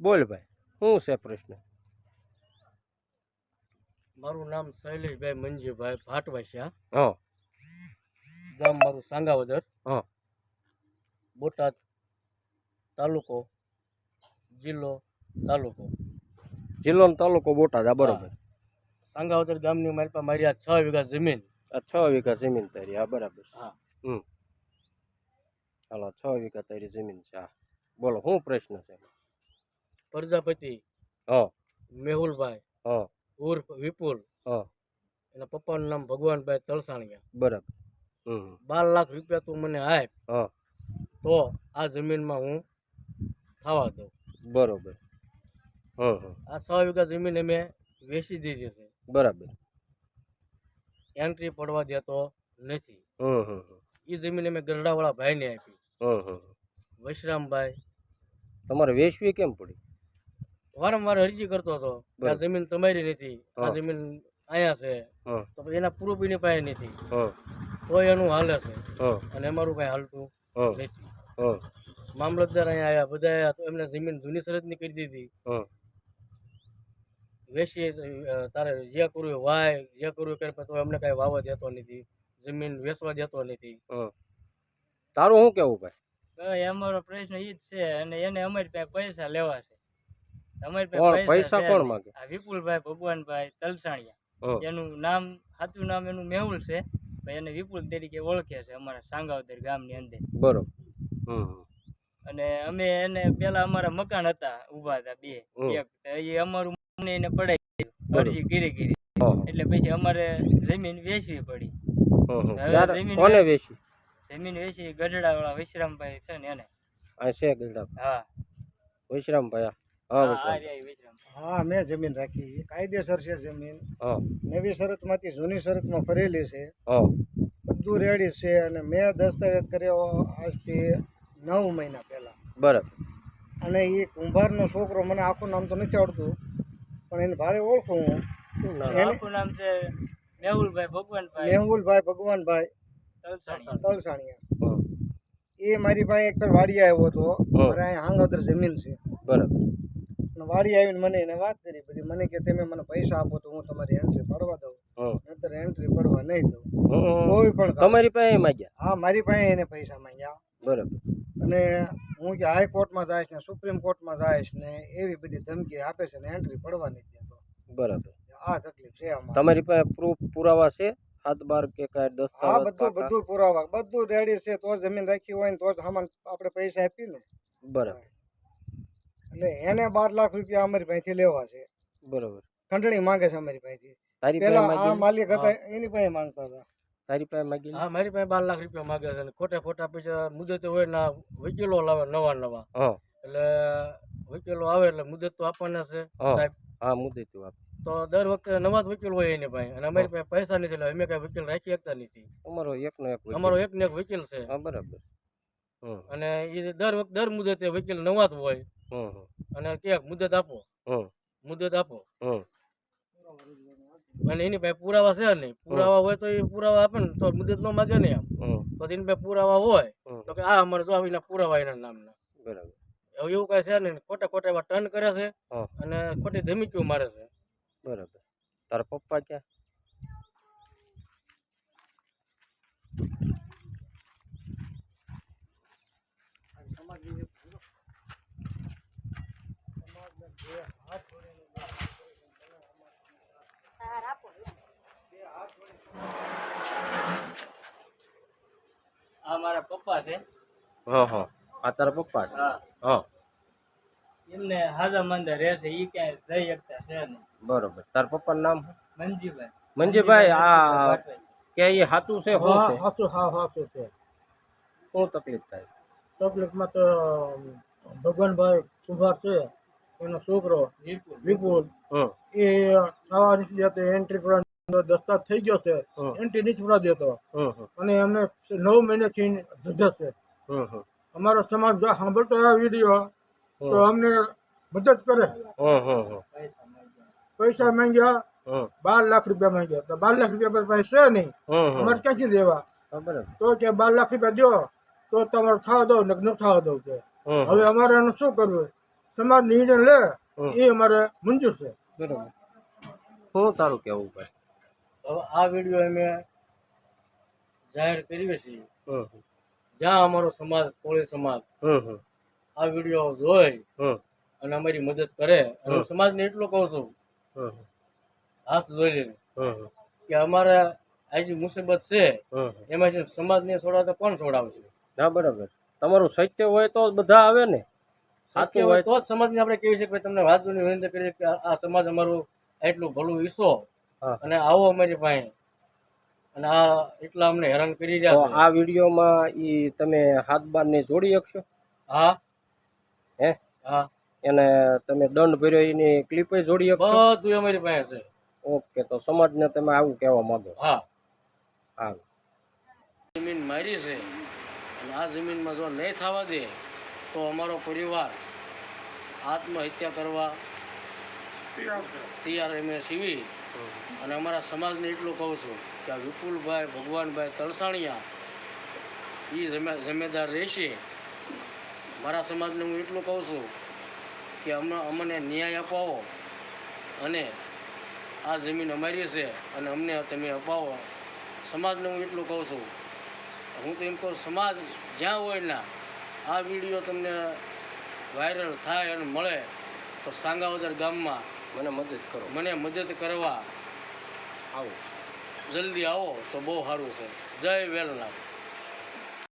બોલ ભાઈ, શું છે પ્રશ્ન? મારું નામ શૈલેષભાઈ મંજીભાઈ ભાટવાસિયા, હા ગામ મારું સાંગાવદર, હા બોટાદ તાલુકો, જિલ્લો તાલુકો. જિલ્લો ને તાલુકો બોટાદ. આ બરોબર. સાંગાવદર ગામની મારી પાસે મારી આ 6 વીઘા જમીન. આ 6 વીઘા જમીન તારી. આ બરાબર. હા. હાલો, 6 વીઘા તારી જમીન છે. હા બોલો, શું પ્રશ્ન છે? પ્રજાપતિ હા મેહુલભાઈ હા ઉર્ફ વિપુલ, હા એના પપ્પાનું નામ ભગવાનભાઈ તલસાણિયા. બરાબર. 12 લાખ રૂપિયા તું મને આપ હા તો આ જમીનમાં હું થવા દઉં. બરોબર. આ 6 વીઘા જમીન અમે વેચી દીધી છે. બરાબર. એન્ટ્રી પડવા દેતો નથી. એ જમીન અમે ગરડાવાળા ભાઈને આપી. વશરામભાઈ. તમારે વેચવી કેમ પડી? વારંવાર અરજી કરતો હતો કે આ જમીન તમારી નથી, આ જમીન અહીંયા છે, તો એના પ્રૂફ એની પાસે નથી, તો એનું હાલે છે અને અમારું કઈ હાલતું નથી. મામલતદાર અહીંયા આવ્યા, બધા આવ્યા, તો એમને જમીન જૂની શરતની કરી દીધી. વેચી તારે જે કરવું વાય, જે કરવું કરે, તો અમને કઈ વાવવા દેતો નથી, જમીન વેચવા દેતો નથી. તારું શું કેવું ભાઈ? અમારો પ્રશ્ન ઈ જ છે, અને એને અમારી પાસે પૈસા લેવા છે. પૈસા કોણ માંગે? વિપુલભાઈ ભગવાનભાઈ તલસાણિયા. એનું નામ, સાચું નામ એનું મેહુલ છે, એને વિપુલ તરીકે ઓળખે છે અમારા સાંગાવદર ગામની અંદર. બરોબર. અને અમે એને પેલા અમારા મકાન હતા, ઉભા હતા બે, એક એ અમારું એને પડાઈ અરજી કરી એટલે પછી અમારે જમીન વેચવી પડી. કોને વેચી? જમીન વેચી ગઢડા વાળા વિશ્રામભાઈ છે ને એને. આ છે ગઢડા? હા વિશ્રામભાઈ. હા, મેં જમીન રાખી, કાયદેસર છે જમીન. નવી શરતમાંથી જૂની શરતમાં ફરેલી છે, બધું રેડી છે, અને મેં દસ્તાવેજ કર્યો આજથી 9 મહિના પહેલા. બરાબર. અને એ કુંભારનો છોકરો, મને આખું નામ તો નથી આવડતું, પણ એને ભારે ઓળખું હું. આખું નામ છે મેહુલભાઈ ભગવાનભાઈ તલસાણિયા. એ મારી પાસે એક વાડી આવ્યો હતો, મારે અહીંયા હાંગાવદર જમીન છે. બરાબર. વાડી આવીને મને એને વાત કરી બધી. મને કે તમે મને પૈસા આપો તો હું તમારી એન્ટ્રી પડવા દઉં, નહીતર એન્ટ્રી પડવા નહીં દઉં. કોઈ પણ તમારી પાસે માંગ્યા? હા, મારી પાસે એને પૈસા માંગ્યા. બરાબર. અને હું કે હાઈકોર્ટમાં જઈશ ને સુપ્રીમ કોર્ટમાં જઈશ ને એવી બધી ધમકી આપે છે ને એન્ટ્રી પડવા નથી દેતો. બરાબર. આ તકલીફ છે અમારી. તમારી પાસે પ્રૂફ પુરાવા છે? 7-12 કે કાંઈ દસ્તાવેજ? હા, બધું પુરાવા, બધું રેડી છે. તો જમીન રાખી હોય ને તો જ સામાન આપણે પૈસા આપી ને. બરાબર. એટલે એને 12 લાખ રૂપિયા અમારી પાસેથી લેવા છે. બરાબર. ખંડણી માંગે છે અમારી પાસેથી. તારી પેલા પાસે આ માલિક હતા એની પાસે માંગતા હતા. તારી પાસે માંગી? હા, મારી પાસે 12 લાખ રૂપિયા માંગે છે. ખોટા પૈસા મુદત હોય ને વકીલો લાવે નવા. એટલે વકીલો આવે એટલે મુદત તો આપવાના છે સાહેબ. હા, મુદત આપે તો દર વખતે નવા જ વકીલ હોય એની પાસે, અને અમારી પાસે પૈસા નથી, એટલે અમે કઈ વકીલ રાખી શકતા નથી. અમારો એકનો એક વકીલ છે. હા, બરાબર. અને એ દર મુદતે વકીલ નવા જ હોય, અને ક્યાંક મુદત આપો. અને એની પાસે પુરાવા છે નહીં. પુરાવા હોય તો એ પુરાવા આપે ને તો મુદત ન માગે ને એમ. તો એની પાસે પુરાવા હોય તો કે આ અમારે જો આવીને પુરાવા એના નામના. બરાબર. એવું કઈ છે ને, ખોટા એવા ટર્ન કરે છે અને ખોટી ધમકીઓ મારે છે. બરાબર. તારા પપ્પા ક્યાં? આ મારા પપ્પા છે. હા, આ તારા પપ્પા છે? હા. એમને હાજા માંદા રહે છે, એ ક્યાંય જઈ શકતા છે નહીં. બરોબર. તારા પપ્પાનું નામ? મંજીભાઈ. મંજીભાઈ. આ કે એ સાચું છે? સાચું છે. શું તકલીફ થાય? તકલીફમાં તો ભગવાનભાઈ સુભાર છે, એનો છોકરો વિપુલ, એ આવા રીતે એન્ટ્રી પર દસ્તાવેજ થઈ ગયો છે, એન્ટ્રી નથી પડવા દેતો, અને અમને 9 મહિનાથી જધે છે. અમારો સમાજ જો સાંભળતો આ વિડીયો તો અમને મદદ કરે. પૈસા માંગ્યા, 12 લાખ રૂપિયા માંગ્યા, તો 12 લાખ રૂપિયા પૈસા છે નહીં, અમારે ક્યાંથી દેવા? તો કે 12 લાખ રૂપિયા દો તો તમારે થવા દો ને ન થવા દો કે. હવે અમારે એનું શું કરવું? સમાજ નિર્ણય લે એ અમારે મંજૂર છે. બરાબર. શું તારું કેવું ભાઈ? હવે આ વિડીયો અમે જાહેર કરીએ છીએ. હમ જ્યાં અમારો સમાજ કોળી સમાજ હમ આ વિડીયો જોઈ હમ અને અમારી મદદ કરે, અને હું સમાજને એટલું કહું છું હમ હાથ જોઈ લઈને હમ કે અમારે આ જે મુસીબત છે હમ એમાં જે સમાજને છોડાવે તો કોણ છોડાવશે? હા બરાબર. તમારું સત્ય હોય તો જ બધા આવે ને. સાચું હોય તો જ સમાજને આપણે કહીએ છીએ કે ભાઈ તમને હાથ જોઈને વિનંતી કરીએ કે આ સમાજ અમારું એટલું ભલું ઈચ્છો હા. અને આવો અમારી પાસે, અને આ એટલા અમને હેરાન કરી તો રહ્યા છે. આ વિડીયોમાં ઈ તમે હાથ બાર ને જોડી શકશો? હા હે? હા, એને તમે દંડ ભર્યો એની ક્લિપ જોડી શકશો? બધું અમારી પાસે છે. ઓકે, તો સમાજને તમે આવું કહેવા માંગો? હા, હા. જમીન મારી છે અને આ જમીનમાં જો નહીં થવા દે તો અમારો પરિવાર આત્મહત્યા કરવા તૈયાર અમે સીવી. અને અમારા સમાજને એટલું કહું છું કે આ વિપુલભાઈ ભગવાનભાઈ તલસાણિયા એ જમેદાર રહેશે. મારા સમાજને હું એટલું કહું છું કે અમને ન્યાય અપાવો અને આ જમીન અમારી છે અને અમને તમે અપાવો. સમાજને હું એટલું કહું છું. હું તો એમ કહું સમાજ જ્યાં હોય ને આ વિડીયો તમને વાયરલ થાય અને મળે તો સાંગાવદર ગામમાં મને મદદ કરવા આવો. જલ્દી આવો તો બહુ સારું છે. જય વેલનાથ.